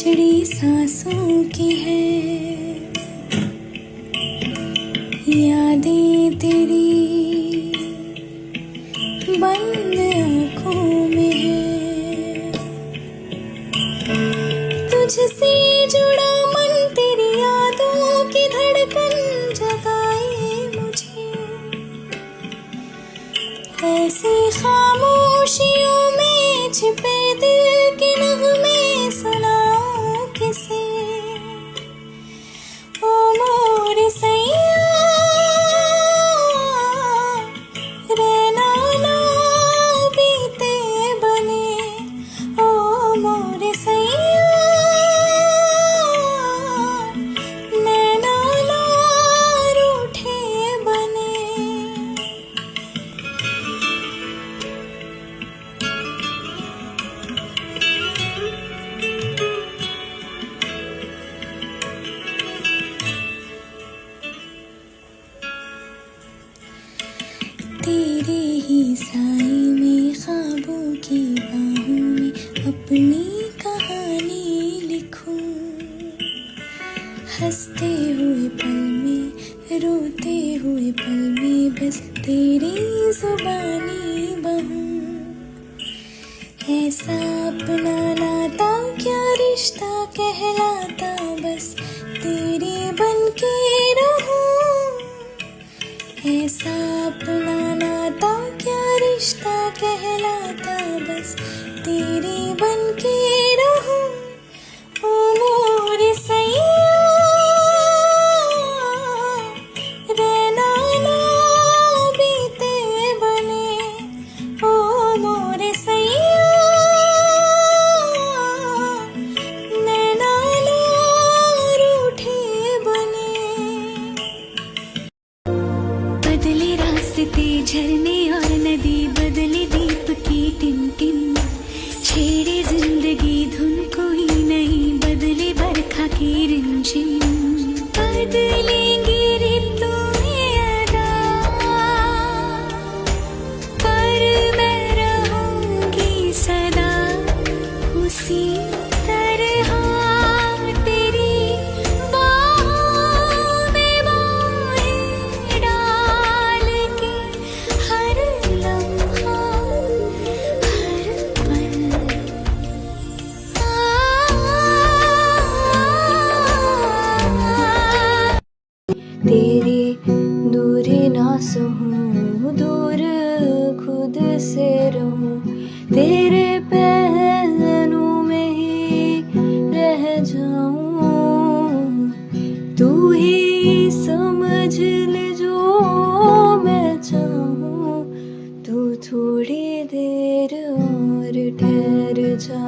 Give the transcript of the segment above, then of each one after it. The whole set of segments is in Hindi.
खिचड़ी सांसों की है, यादें तेरी बंद आँखों में है। तुझसे जुड़ा मन तेरी यादों की धड़कन जगाए मुझे, ऐसी खामोशियों में छिपे दिल के नगमे सुनाऊं किसे। ओ मोरे सैया रहना ना बीते बने, ओ मोरे सैया नैना ना रूठे बने। तेरे ही साए में ख्वाबों की बाहों में अपनी कहानी लिखूं, हंसते हुए पल में रोते हुए पल में बस तेरी जुबानी बहूं। ऐसा अपना नाता क्या रिश्ता कहलाता, बस तेरी बनके रहूं। ऐसा अपना नाता क्या रिश्ता कहलाता, बस तेरी बनके रहूं। ओ मोरे सैया रहना ना बीते बने, ओ मोरे सैया नैना ना रूठे बने। बदले रास्ते झरने और नदी, बदले दीप की टिमटिम, छेड़े जिंदगी धुन कोई नहीं, बदले बरखा की रिमझिम। बदलेंगी ऋतुएं अदा, पर मैं रहूंगी सदा उसी तरह तेरी बाहों में बाहें डाल के, हर लम्हा हर पल। तेरी दूरी ना सहूं, दूर खुद से रहूं, तेरे पहलू में ही रह जाऊं। तू ही समझ ले जो मैं चाहूं, तू थोड़ी देर और ठहर जा।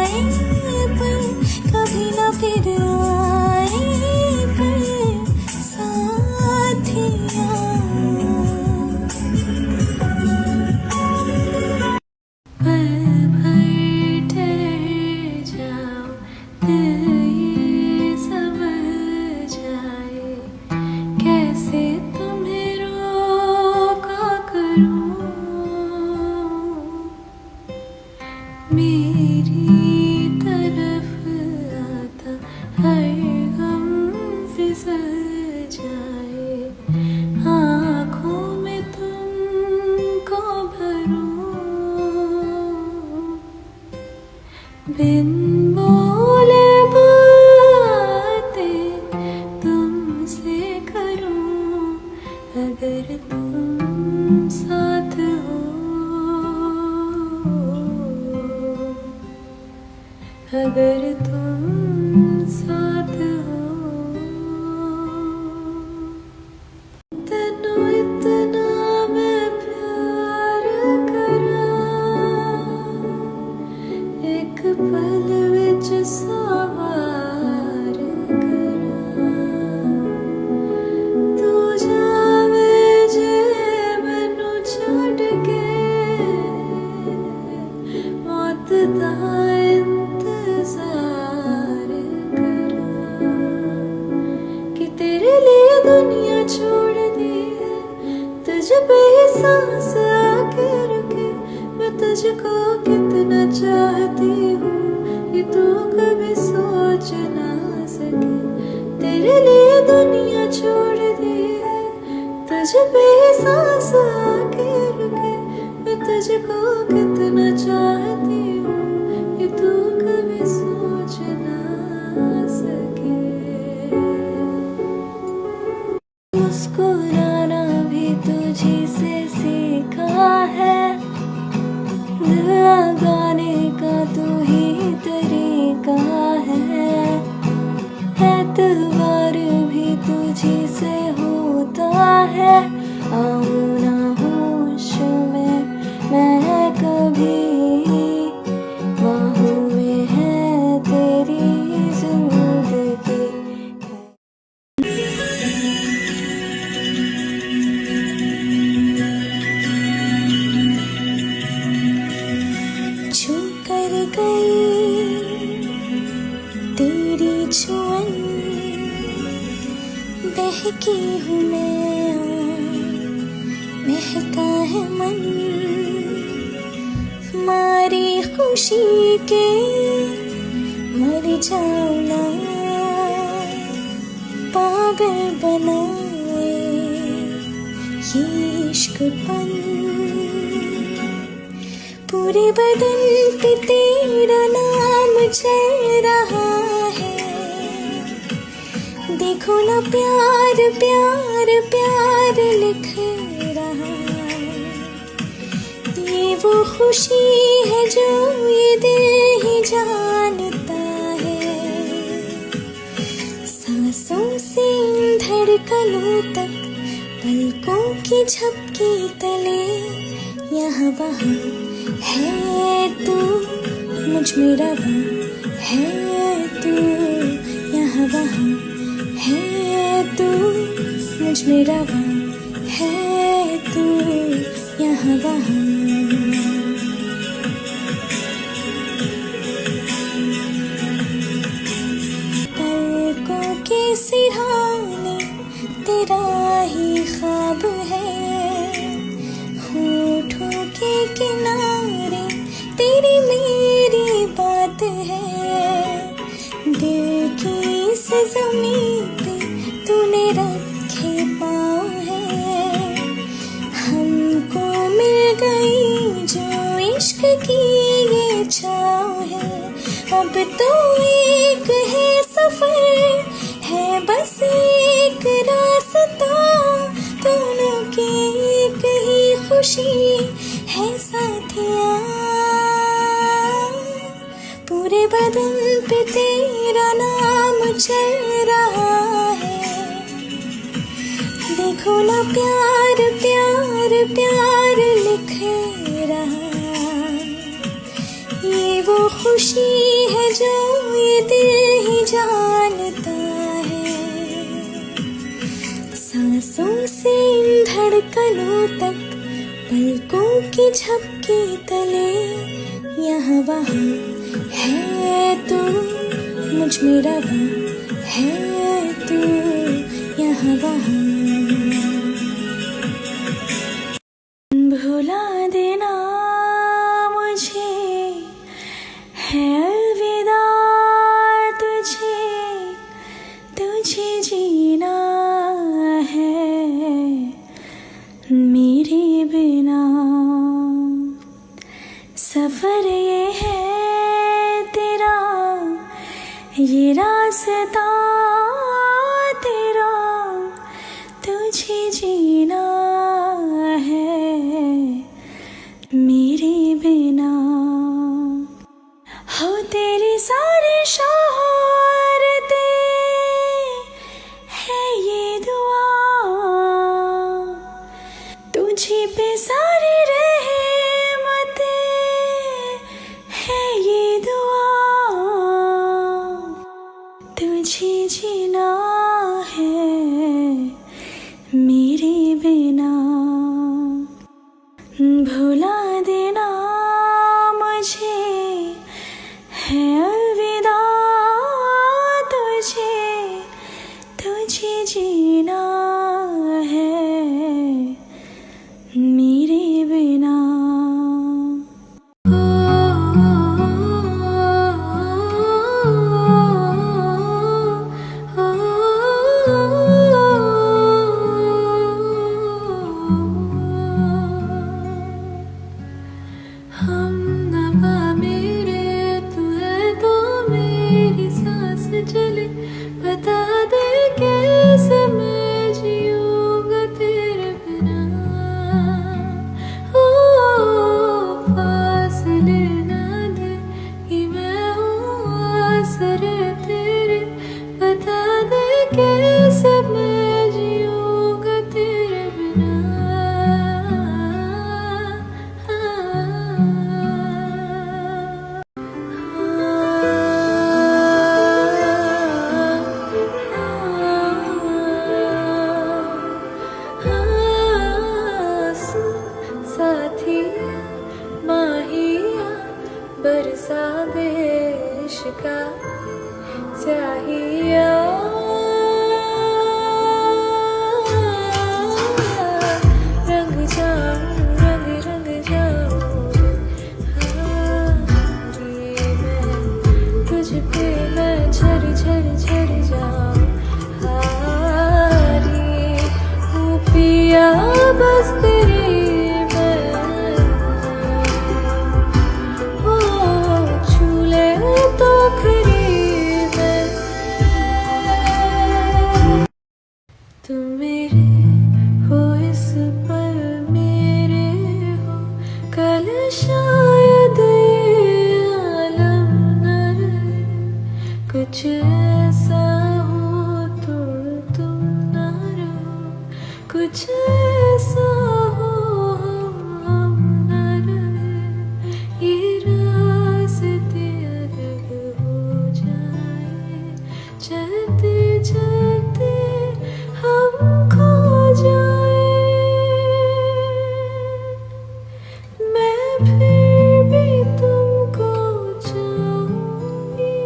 आए पर कभी ना फिर आए पर साथिया। पल भर ठहर जाओ, दिल ये समझ जाए, कैसे तुम्हें रोका करूं। मेरी तरफ आता हर गम फिसल जाए, आँखों में तुमको भरूं, बिन बोले बातें तुमसे करूं, अगर तुम साथ हो, अगर तुम साथ हो। तेनू इतना मैं प्यार करा, एक पल विच सवार करा, तू जावे जे मैनू छड्ड के, मौत दा इंतजार करा, कि तेरे लिए दुनिया छोड़ दी है, तुझ पे ही सांस आके रुके, मैं तुझको कितना चाहती हूँ कि तू कभी सोच ना सके। तेरे लिए दुनिया छोड़ दी है, तुझ पे ही सांस आके रुके, मैं तुझको कितना चाहती हूँ कि तू कभी सोच ना सके। मुस्कुराना भी तुझी से सीखा है, दिल लगाने का तू ही तरीका है, एतबार भी तुझी से होता है, आऊँ ना होश में मैं कभी, बाहों में है तेरी जिंदगी। छू कर गई तेरी छुअन, बहकी हूँ मैं महका है मन, मारी खुशी के मर जाऊँ ना, पागल बनाए ये इश्कपन, पूरे बदन पे तेरा नाम चल रहा है, देखो ना प्यार प्यार प्यार लिख रहा है, ये वो खुशी है जो ये दिल ही जानता है, सांसों से धड़कनों तक, पलकों की झपकी तले, यहाँ वहाँ है तू मुझ में रवा, है तू यहाँ वहाँ, है तू मुझ में रवा, है तू यहाँ वहाँ। पलकों के सिरहाने तेरा ही ख्वाब है, होठों के किनारे तेरी मेरी बात है, दिल की इस ज़मीं पे तूने रखे पाँव है, हमको मिल गई जो इश्क की ये छाँव है, अब तो एक है सफर है बस एक रास्ता, दोनों की एक ही खुशी है साथिया, पूरे बदन पे तेरा नाम चल रहा है, देखो ना प्यार प्यार प्यार लिख रहा, ये वो खुशी पलों तक, पलकों की झपकी तले, यहाँ वहाँ है तू, मुझ में रवा है तू, यहाँ वहाँ। भुला देना मुझे है अलविदा, तुझे तुझे जीना है मेरे बिना। सफर ये है तेरा, ये रास्ता तेरा, तुझे जीना है मेरे बिना। हो तेरी सारी शोहरते है ये दुआ, तुझे पे सारी रहमते है ये दुआ, तुझे जीना है मेरे बिना। भुला देना मुझे है अलविदा, तुझे तुझे जीना है मेरे बिना। हम नवा मेरे, तू है तो मेरी सांस चले, बता दे कैसे मैं जीऊंगा तेरे बिना। ओ फासले ना दे कि मैं हूँ आसरे तेरे, बता दे कैसे मैं जीऊंगा तेरे बिना। साथिया माहिया बरसा दे इश्का चाहिया, रंग जाऊं रंग रंग जाऊं हारी मैं, तुझ पे मैं झर झर झर जाऊं हारी हूँ पिया बस तेरी तुम मेरे हो इस पल मेरे हो, कल शायद ये आलम न रहे, कुछ ऐसा हो तुम न रहो, कुछ ऐसा हो हम न रहे, ये रास्ते अलग हो जाए, चलते चलते हम खो जाए। मैं फिर भी तुमको चाहूंगी,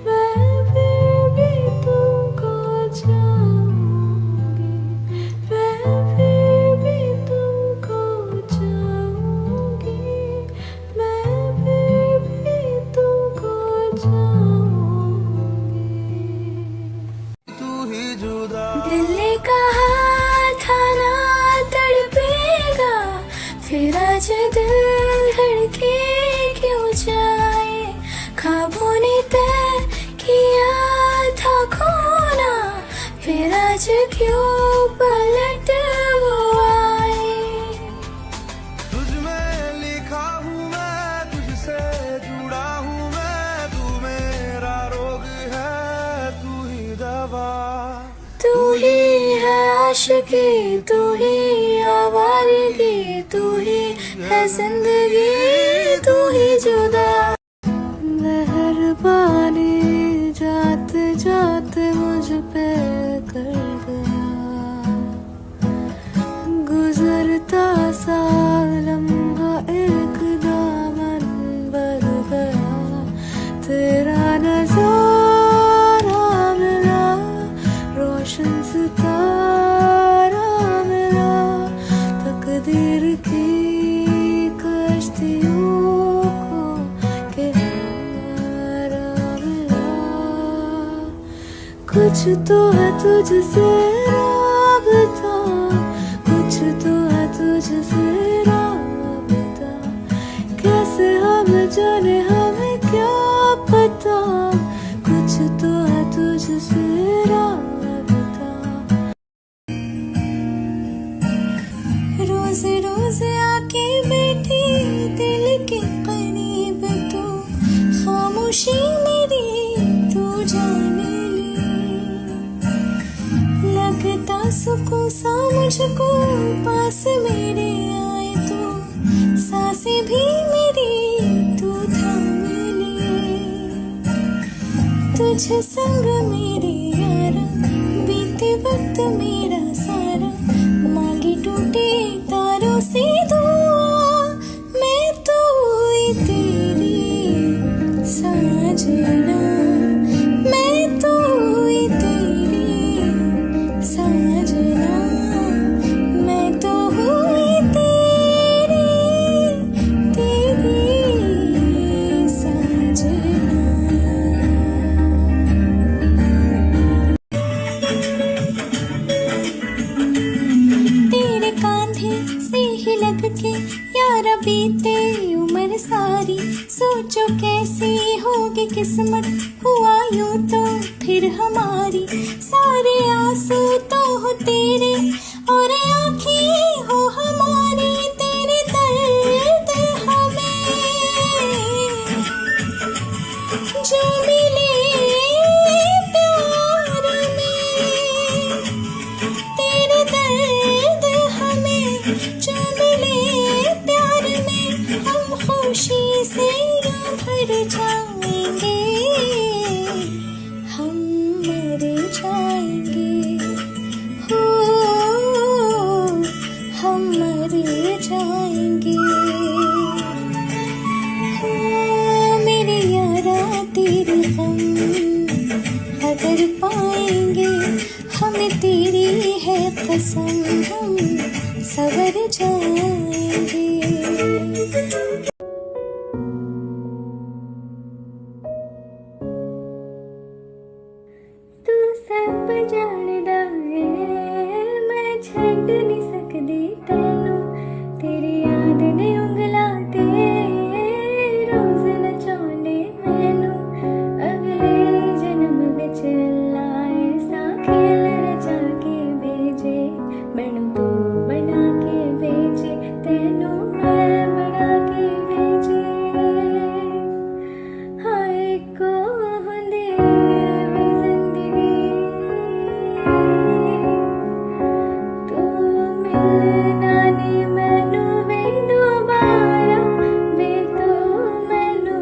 मैं फिर भी तुमको चाहूंगी, मैं फिर भी तुमको चाहूंगी, मैं फिर भी तुमको चाहूंगी। दिल ने कहा था ना तड़पेगा, फिर आज दिल धड़के क्यों जाए, ख्वाबों ने तय किया था खोना, फिर आज क्यों पलट वो आए। तुझ में लिखा हूँ मैं, तुझसे जुड़ा हूँ मैं, तू मेरा रोग है, तू ही दवा। तू ही है आशिकी, तू ही आवारगी, तू ही है जिंदगी, तू ही जुदा। मेहरबानी जाते जाते मुझ पे कर गया, गुजर नजारा मिला, रोशन सितारा मिला, तकदीर की कश्तियों को किनारा मिला। कुछ तो है तुझसे राबता, कुछ तो है तुझसे राबता, कैसे हम जाने हमें क्या पता, कुछ तो है तुझसे राबता। रोज रोज आके बैठी दिल के करीब तो, खामोशी मेरी तू जान ले, लगता सुकून सा मुझको पास मेरे आए तो, सांसें भी मेरी तू थाम ले। तुझ संग मेरे यारा बीते वक्त मेरा सारा, मांगी टूटे तारों से दुआ, मैं तो ही तेरी साजना, मैं तो ही तेरी साजना, मैं तो हुई तेरी साजना। तेरे कांधे से ही लग के यारा बीते उम्र सारी, सोचो कैसी होगी किस्मत, हुआ यूं तो फिर हमारी, सारे आंसू तो हो तेरे और आँखें हो हमारी, तेरे दर्द हमें जो मिले प्यार में, तेरे दर्द हमें जो मिले प्यार में, हम खुशी से यूं भर जाएंगे, हम मर जाएंगे, हो हम मर जाएंगे। हो मेरे यारा तेरे हम अगर पाएंगे, हमें तेरी है कसम, हम सवर जाएंगे। तू सब जानदा है, मैं छड्ड नहीं सकदी तैनू, तेरी याद ने उंगलां ते रोज नचाउने मैनू, अगले जन्म विच लाए सा खेल रचा के भेजे, मैनू तू बना के भेजे, तैनू मैं बना के भेजे। हाय को हुंदी वे जिंदगी, तू मिलना नी मैनू वे दोबारा, वे तू मैनू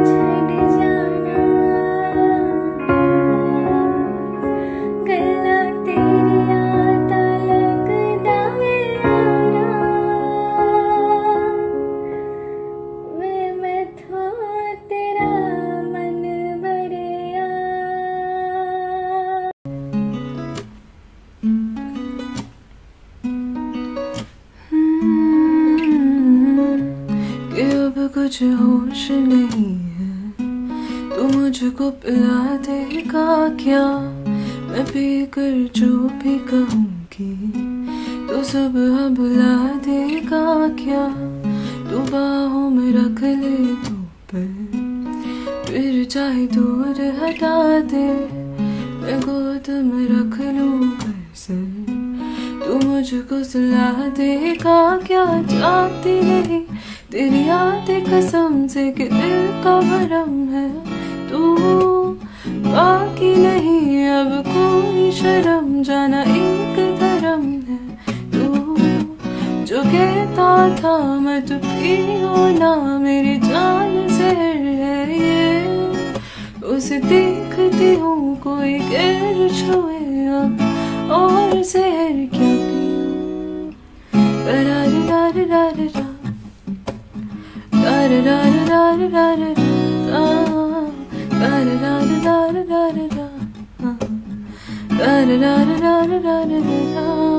छड्ड जाना, गल्लां तेरियां तां लगदा है यारा, वे मैथों तेरा मन भरिया। कि अब कुछ होश नहीं है, तू मुझको पिला देगा क्या, मैं पीकर जो भी कहूँगी, तू सुबह बुला देगा क्या, तू बाहों में रख ले तो फिर चाहे दूर हटा दे, मैं गोद में रख लूँ कैसे, तू मुझको सुला देगा क्या, जाती नहीं तेरी यादें कसम से कि दिल का भरम है, तू बाकी नहीं अब कोई शर्म, जाना एक धर्म है, तू जो कहता था मैं तो पियो ना, मेरी जान जहर है ये, उसे देखती हूँ कोई गैर छुए अब, और जहर क्या पीऊं। da da da da da da da da da da da da da da